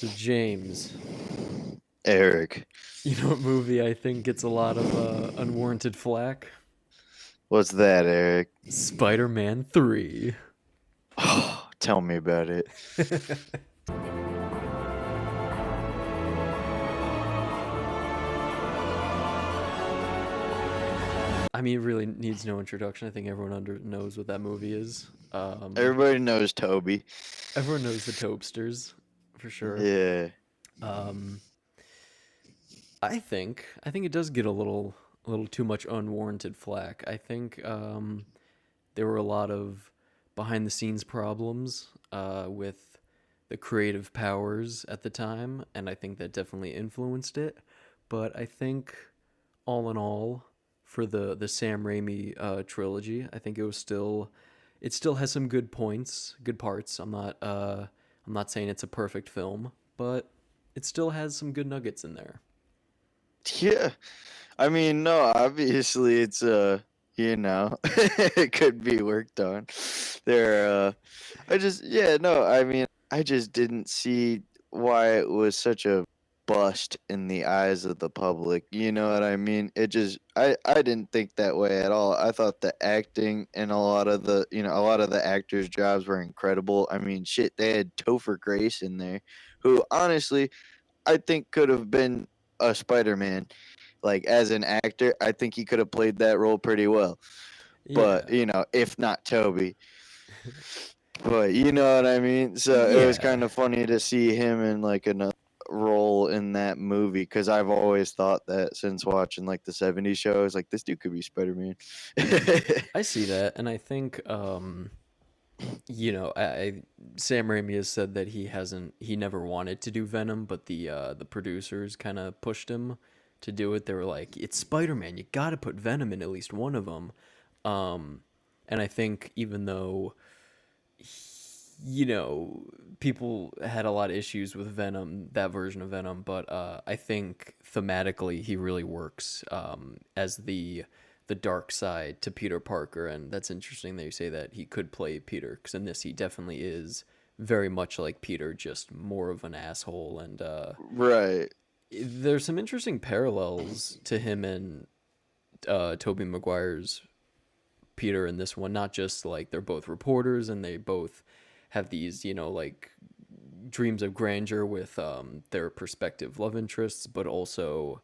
So James, Eric, you know what movie I think gets a lot of unwarranted flack? what's that, Eric? Spider-Man 3. Oh, tell me about it. I mean, it really needs no introduction. I think everyone knows what that movie is. Everybody knows Toby. Everyone knows the Topesters, for sure. Yeah. Um, I think it does get a little too much unwarranted flack. I think there were a lot of behind the scenes problems with the creative powers at the time, and I think that definitely influenced it. But I think all in all, for the Sam Raimi trilogy, I think it still has some good points, good parts. I'm not saying it's a perfect film, but it still has some good nuggets in there. Yeah. I mean, no, obviously it's it could be worked on. There I just yeah, no, I mean, I just didn't see why it was such a bust in the eyes of the public. You know what I mean? I didn't think that way at all. I thought the acting and a lot of the actors' jobs were incredible. I mean, shit, they had Topher Grace in there, who honestly I think could have been a Spider-Man. Like as an actor, I think he could have played that role pretty well. But, Yeah, if not Toby. But you know what I mean? So it was yeah. kind of funny to see him in like another role in that movie because I've always thought that since watching like the '70s shows, like this dude could be Spider-Man. I see that, and I think Sam Raimi has said that he never wanted to do Venom, but the producers kind of pushed him to do it. They were like, "It's Spider-Man, you got to put Venom in at least one of them." And I think even though people had a lot of issues with Venom, that version of Venom, but I think thematically he really works as the dark side to Peter Parker, and that's interesting that you say that he could play Peter, because in this he definitely is very much like Peter, just more of an asshole. And Right. there's some interesting parallels to him and Tobey Maguire's Peter in this one. Not just like they're both reporters and they both have these, like dreams of grandeur with their prospective love interests, but also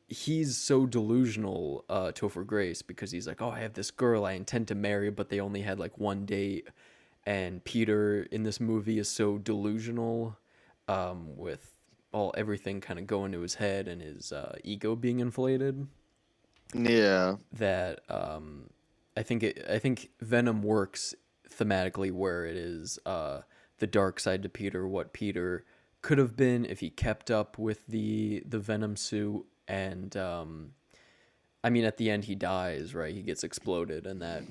he's so delusional, Topher Grace, because he's like, oh, I have this girl I intend to marry, but they only had like one date. And Peter in this movie is so delusional, with everything kind of going to his head and his ego being inflated, Yeah. that I think Venom works thematically where it is the dark side to Peter, what Peter could have been if he kept up with the Venom suit, and I mean at the end he dies, right? He gets exploded, and that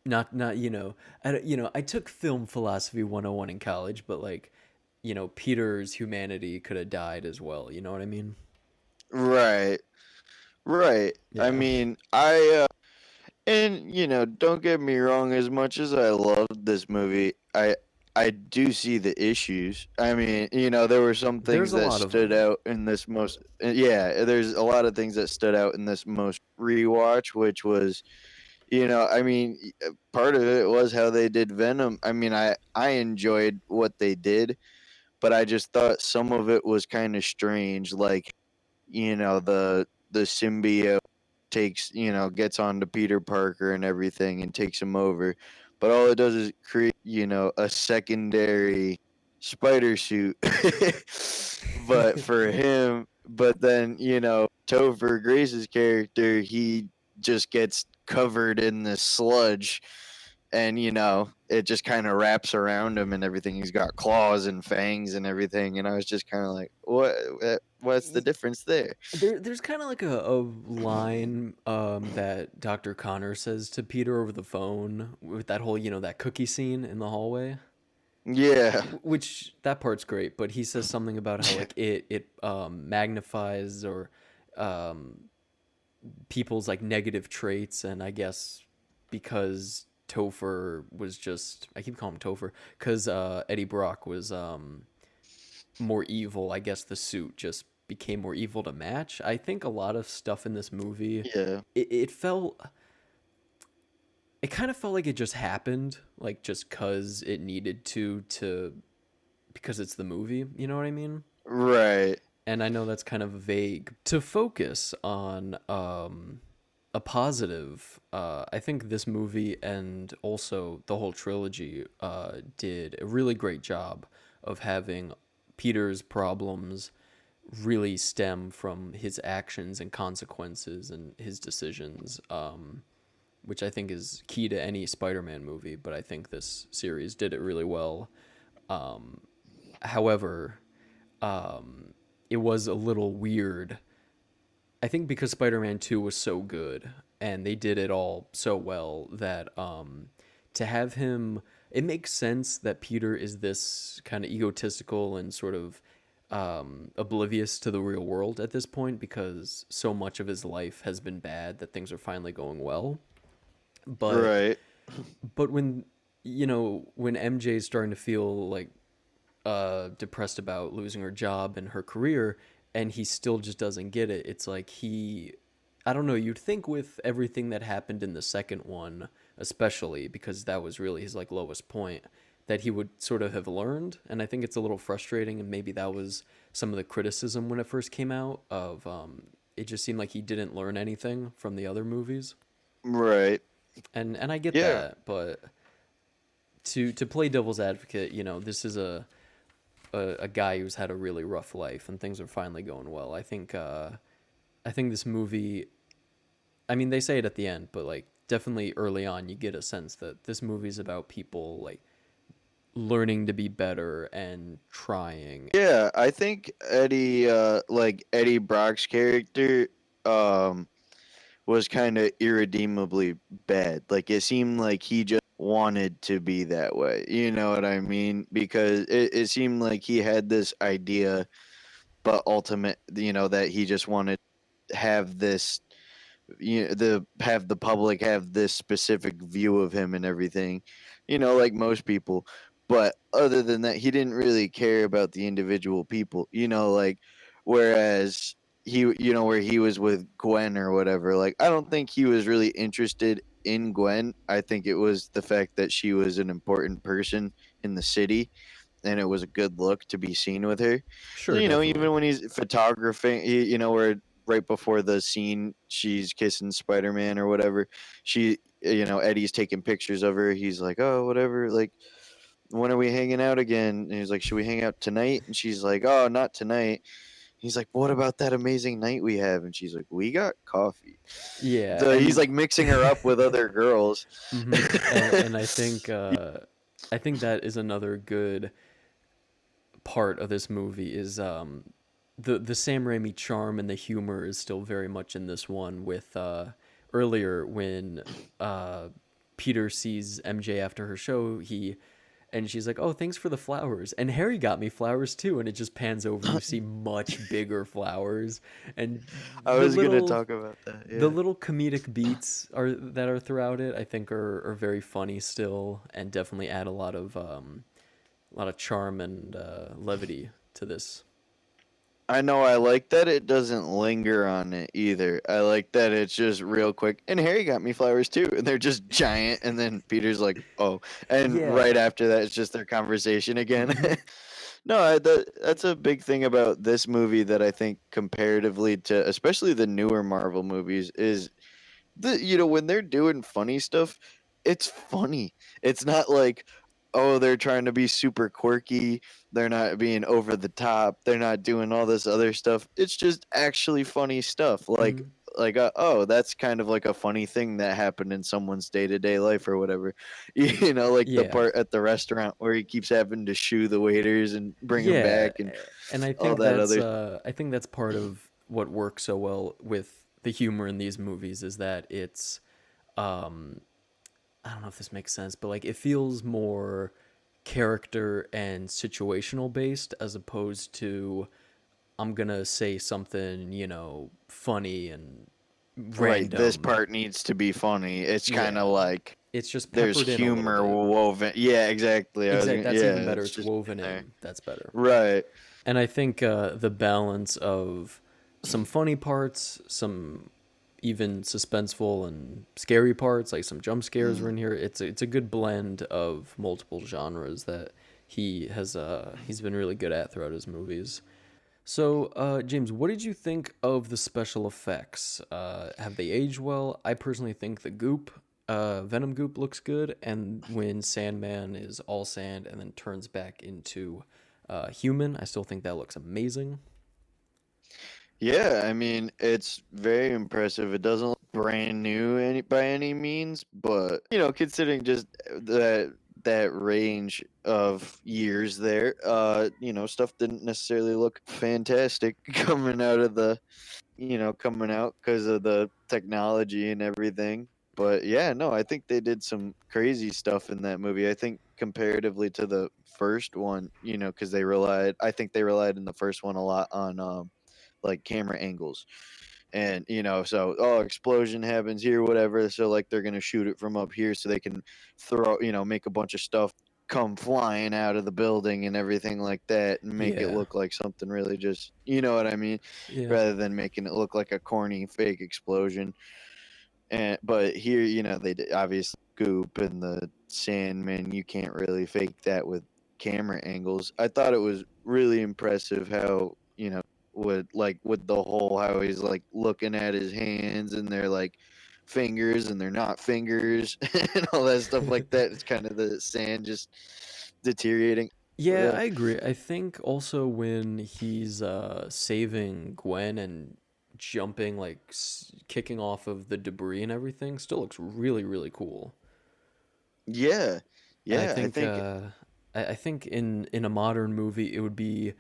not I took film philosophy 101 in college, but like Peter's humanity could have died as well. You know what I mean? Right. Right. I Yeah. mean, and don't get me wrong, as much as I loved this movie, I do see the issues. I mean, there were some There's things a that lot of stood them. out in this most yeah, there's a lot of things that stood out in this most rewatch, which was, I mean, part of it was how they did Venom. I mean, I enjoyed what they did, but I just thought some of it was kind of strange, like, the symbiote gets onto Peter Parker and everything and takes him over. But all it does is create, a secondary spider suit. But for him, but then, Topher Grace's character, he just gets covered in this sludge and it just kind of wraps around him and everything. He's got claws and fangs and everything, and I was just kind of like, what's the difference there? There's kind of like a line that Dr. Connor says to Peter over the phone with that whole, that cookie scene in the hallway, Yeah. which that part's great, but he says something about how like it magnifies or um, people's like negative traits, and I guess because Topher was just, I keep calling him Topher because Eddie Brock was more evil, I guess the suit just became more evil to match. I think a lot of stuff in this movie, Yeah. it felt, it kind of felt like it just happened, like just cause it needed to, because it's the movie. You know what I mean? Right. And I know that's kind of vague. To focus on a positive, I think this movie and also the whole trilogy did a really great job of having Peter's problems really stem from his actions and consequences and his decisions, which I think is key to any Spider-Man movie. But I think this series did it really well. However, it was a little weird. I think because Spider-Man 2 was so good and they did it all so well that to have him, it makes sense that Peter is this kind of egotistical and sort of oblivious to the real world at this point because so much of his life has been bad that things are finally going well. But Right. when when MJ is starting to feel like depressed about losing her job and her career, and he still just doesn't get it. It's like I don't know, you'd think with everything that happened in the second one, especially because that was really his like lowest point, that he would sort of have learned. And I think it's a little frustrating, and maybe that was some of the criticism when it first came out of it just seemed like he didn't learn anything from the other movies. Right. And I get Yeah. that, but to play devil's advocate, this is a guy who's had a really rough life and things are finally going well. I think this movie, I mean they say it at the end, but like definitely early on you get a sense that this movie's about people like learning to be better and trying. Yeah, I think Eddie Brock's character um was kind of irredeemably bad. Like it seemed like he just wanted to be that way. You know what I mean? Because it seemed like he had this idea, but that he just wanted to have this, have the public have this specific view of him and everything, like most people. But other than that, he didn't really care about the individual people, like whereas where he was with Gwen or whatever, like I don't think he was really interested in Gwen. I think it was the fact that she was an important person in the city and it was a good look to be seen with her. Sure, definitely. Even when he's photographing, where right before the scene she's kissing Spider-Man or whatever, she, Eddie's taking pictures of her. He's like, "Oh, whatever, like when are we hanging out again?" And he's like, "Should we hang out tonight?" And she's like, "Oh, not tonight." He's like, "What about that amazing night we have?" And she's like, "We got coffee." Yeah, So he's and like mixing her up with other girls. and I think that is another good part of this movie is the Sam Raimi charm and the humor is still very much in this one with earlier when Peter sees MJ after her show, and she's like, "Oh, thanks for the flowers." And Harry got me flowers too, and it just pans over, you see much bigger flowers, and I was gonna talk about that. the Yeah. little comedic beats that are throughout it, I think are very funny still, and definitely add a lot of charm and levity to this. I know I like that it doesn't linger on it either. I like that it's just real quick. And Harry got me flowers too, and they're just giant. And then Peter's like, "Oh," and right Yeah. after that, it's just their conversation again. Hmm. No, that's a big thing about this movie that I think comparatively to especially the newer Marvel movies is when they're doing funny stuff, it's funny. It's not like, oh, they're trying to be super quirky. They're not being over the top. They're not doing all this other stuff. It's just actually funny stuff. Hmm. Oh, that's kind of like a funny thing that happened in someone's day-to-day life or whatever. Like the Yeah. part at the restaurant where he keeps having to shoo the waiters and bring them Yeah, back and and all that other. I think that's part of what works so well with the humor in these movies is that it's um I don't know if this makes sense, but like it feels more character and situational based as opposed to I'm gonna say something, funny and Right, this random. part needs to be funny. It's kind Yeah. of like It's just there's peppered in a little humor bit. woven. Yeah, exactly. Exactly. That's even better. It's It's just woven in there. in. That's better. Right. And I think the balance of some funny parts, some even suspenseful and scary parts, like some jump scares are Mm. in here. It's a good blend of multiple genres that he's been really good at throughout his movies. So, James, what did you think of the special effects? Have they aged well? I personally think the goop, Venom goop, looks good, and when Sandman is all sand and then turns back into human, I still think that looks amazing. Yeah, I mean, it's very impressive. It doesn't look brand new by any means, but considering just that range of years there, stuff didn't necessarily look fantastic coming out of coming out because of the technology and everything. But yeah, no, I think they did some crazy stuff in that movie. I think comparatively to the first one, because I think they relied in the first one a lot on like camera angles. And so explosion happens here, whatever. So like they're gonna shoot it from up here so they can make a bunch of stuff come flying out of the building and everything like that and make it Yeah, look like something really just what I mean, yeah, rather than making it look like a corny fake explosion. And but here, they obviously goop and the Sandman. You can't really fake that with camera angles. I thought it was really impressive how with the whole how he's like looking at his hands and they're like fingers and they're not fingers and all that stuff like that. It's kind of the sand just deteriorating. yeah. Yeah. I agree. I think also when he's saving Gwen and jumping, like kicking off of the debris and everything, still looks really, really cool. Yeah. And Yeah. I think I think in a modern movie it would be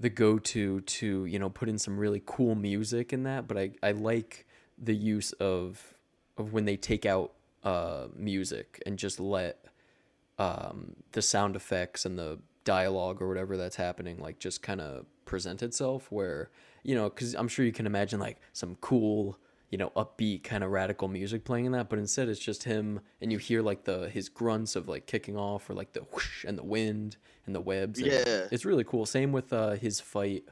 the go-to to put in some really cool music in that, but I like the use of when they take out music and just let the sound effects and the dialogue or whatever that's happening like just kind of present itself, where because I'm sure you can imagine like some cool upbeat kind of radical music playing in that, but instead it's just him and you hear like the his grunts of like kicking off or like the whoosh and the wind and the webs, and yeah. it's really cool. Same with his fight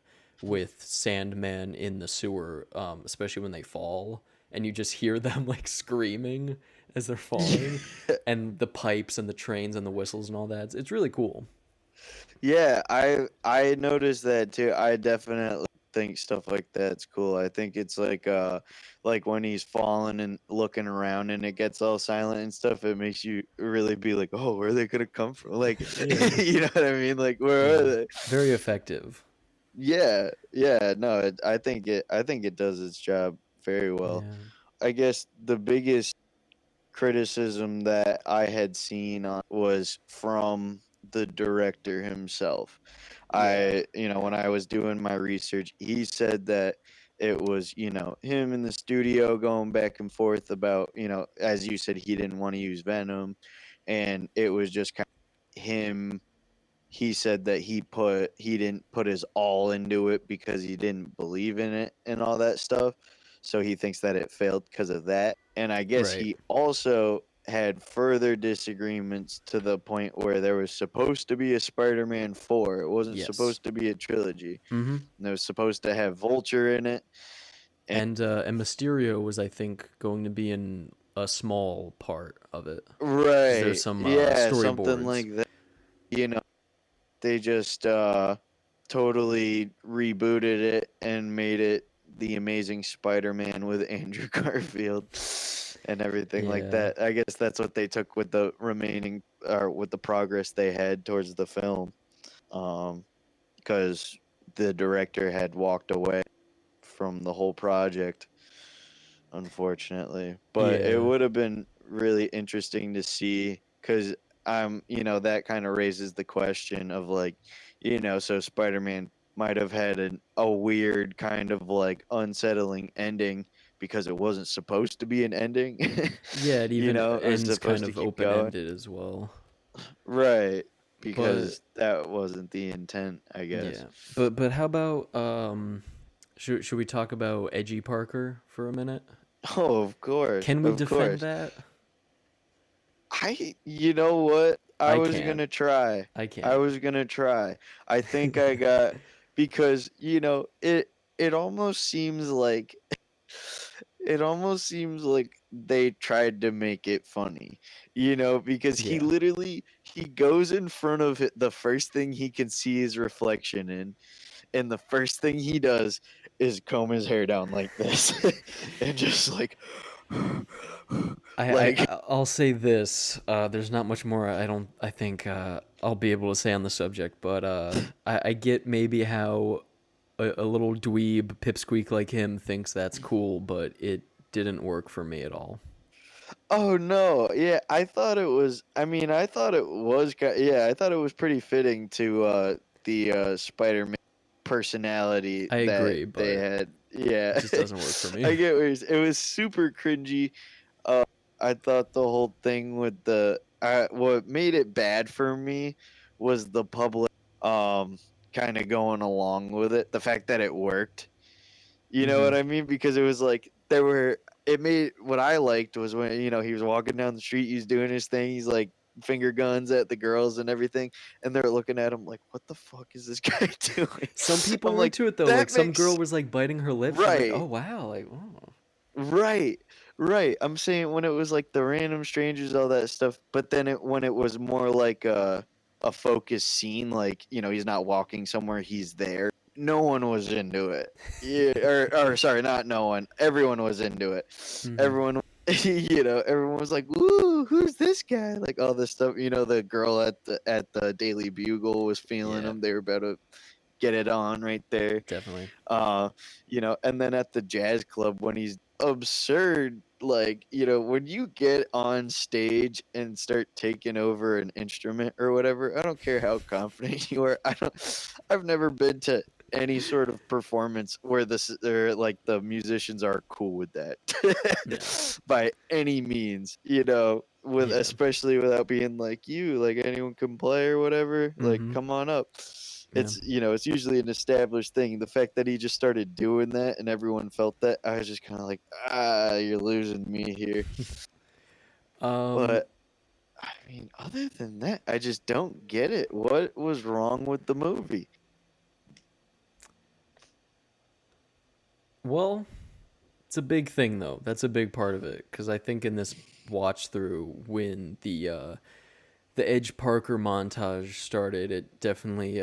with Sandman in the sewer, especially when they fall and you just hear them like screaming as they're falling, and the pipes and the trains and the whistles and all that. It's really cool. Yeah, I noticed that too. I definitely think stuff like that's cool. I think it's like when he's falling and looking around and it gets all silent and stuff, it makes you really be like, "Oh, where are they gonna come from?" Like, Yeah, you know what I mean? Like, where are yeah, they? very effective. Yeah, yeah, no, I think it does its job very well. Yeah, I guess the biggest criticism that I had seen on was from the director himself. yeah, When I was doing my research, he said that it was, him in the studio going back and forth about, as you said, he didn't want to use Venom. And it was just kind of him. He said that he didn't put his all into it because he didn't believe in it and all that stuff. So he thinks that it failed because of that. And I guess right. he also had further disagreements to the point where there was supposed to be a Spider-Man 4. It wasn't Yes. supposed to be a trilogy. Mm-hmm. And it was supposed to have Vulture in it. And And Mysterio was, I think, going to be in a small part of it because there's right. some Yeah, something storyboards. like that. You know, they just totally rebooted it and made it the Amazing Spider-Man with Andrew Garfield and everything like Yeah, that. I guess that's what they took with the remaining or with the progress they had towards the film, because the director had walked away from the whole project, unfortunately. But it yeah, would have been really interesting to see because that kind of raises the question of like, so Spider-Man might have had a weird kind of like unsettling ending because it wasn't supposed to be an ending. yeah. It even It was ends kind supposed to of keep open going. ended as well. Right. But Because that wasn't the intent, I guess. yeah, but how about should we talk about Edgy Parker for a minute? Oh, of course. Can we Of defend course. that? You know what? I I was can't. gonna try. I I can't. was gonna try. I think I got because it almost seems like they tried to make it funny, because Yeah. he goes in front of the first thing he can see his reflection in, and the first thing he does is comb his hair down like this, and just like, like, I'll say this. There's not much more. I think I'll be able to say on the subject, but I get maybe how a little dweeb pipsqueak like him thinks that's cool, but it didn't work for me at all. oh no, yeah, I thought it was. I mean, I thought it was. Yeah, I thought it was pretty fitting to the Spider-Man personality I that agree, they but had. it Yeah, just doesn't work for me. I get what it was super cringy. Uh, I thought the whole thing with what made it bad for me was the public um kind of going along with it. The fact that it worked. You know Mm-hmm. what I mean? Because it was like there were it made what I liked was when he was walking down the street, he's doing his thing, he's like finger guns at the girls and everything, and they're looking at him like, "What the fuck is this guy doing?" Some people I'm were like, into it though. Like "That some girl makes was like biting her lip. She's like, "Oh right, wow!" Like, oh, right, right." I'm saying when it was like the random strangers, all that stuff, but then when it was more like a focused scene, like he's not walking somewhere, he's there. No one was into it. Yeah, or sorry, not no one. Everyone was into it. mm-hmm. Everyone, everyone was like, "Woo, who's this guy?" Like all this stuff. The girl at the Daily Bugle was feeling Yeah, him. They were about to get it on right there. definitely. Uh, and then at the jazz club when he's absurd, like, when you get on stage and start taking over an instrument or whatever, I don't care how confident you are. I've never been to any sort of performance where like the musicians are cool with that Yeah, by any means, with yeah. especially without being like like anyone can play or whatever, like Mm-hmm. come on up. Yeah. It's usually an established thing. The fact that he just started doing that and everyone felt that, I was just kind of like, you're losing me here. Um. But I mean, other than that, I just don't get it. What was wrong with the movie? Well, it's a big thing though. That's a big part of it because I think in this watch through when the Edge Parker montage started, it definitely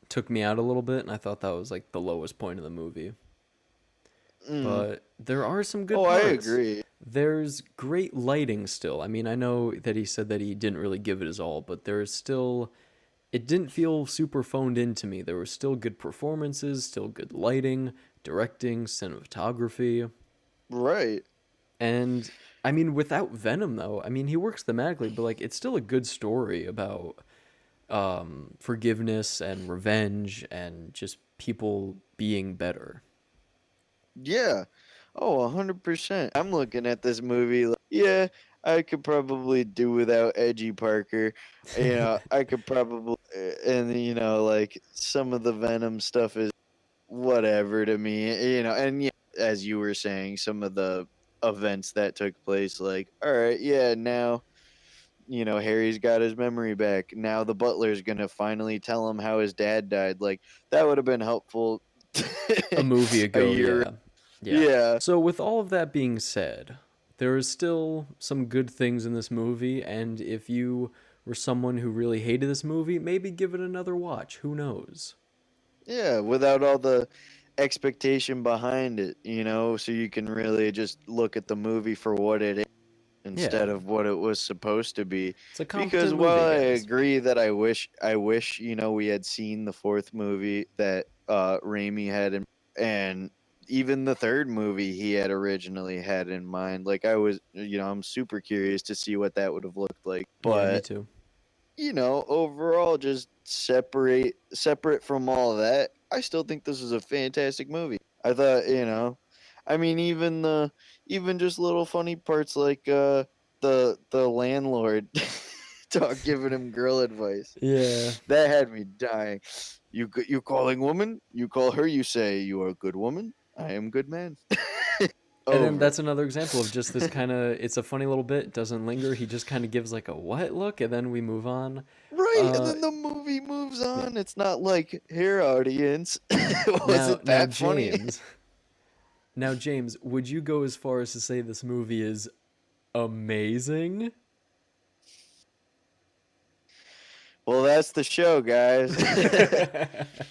took me out a little bit, and I thought that was like the lowest point of the movie. Mm. But there are some good Oh, I parts. agree. There's great lighting still. I mean, I know that he said that he didn't really give it his all, but there's still. It didn't feel super phoned in to me. There were still good performances, still good lighting, directing, cinematography. Right. And I mean, without Venom, though, I mean, he works thematically, but like, it's still a good story about forgiveness and revenge and just people being better. Yeah. Oh, 100%. I'm looking at this movie like, yeah, I could probably do without Edgy Parker. I could probably, and like some of the Venom stuff is whatever to me, and yeah, as you were saying, some of the events that took place, like, all right, yeah, now, Harry's got his memory back. Now the butler's gonna finally tell him how his dad died. Like, that would have been helpful A movie a ago, year. yeah. Yeah. Yeah. So, with all of that being said, there is still some good things in this movie, and if you were someone who really hated this movie, maybe give it another watch. Who knows? Yeah, without all the expectation behind it, so you can really just look at the movie for what it is Yeah. instead of what it was supposed to be. It's a Because competent movie, while I guys. agree that I wish, we had seen the fourth movie that Raimi had and even the third movie he had originally had in mind. Like I'm super curious to see what that would have looked like. Yeah, me But too. overall, just separate from all that, I still think this is a fantastic movie. I thought, I mean, even just little funny parts like the landlord talk giving him girl advice. Yeah. That had me dying. You calling woman? You call her. You say you are a good woman. I am good man. And then Over. that's another example of just this kind of, it's a funny little bit, doesn't linger. He just kind of gives like a what look, and then we move on. Right, and then the movie moves on. It's not like, here, audience, was it now that funny? James, would you go as far as to say this movie is amazing? Well, that's the show, guys.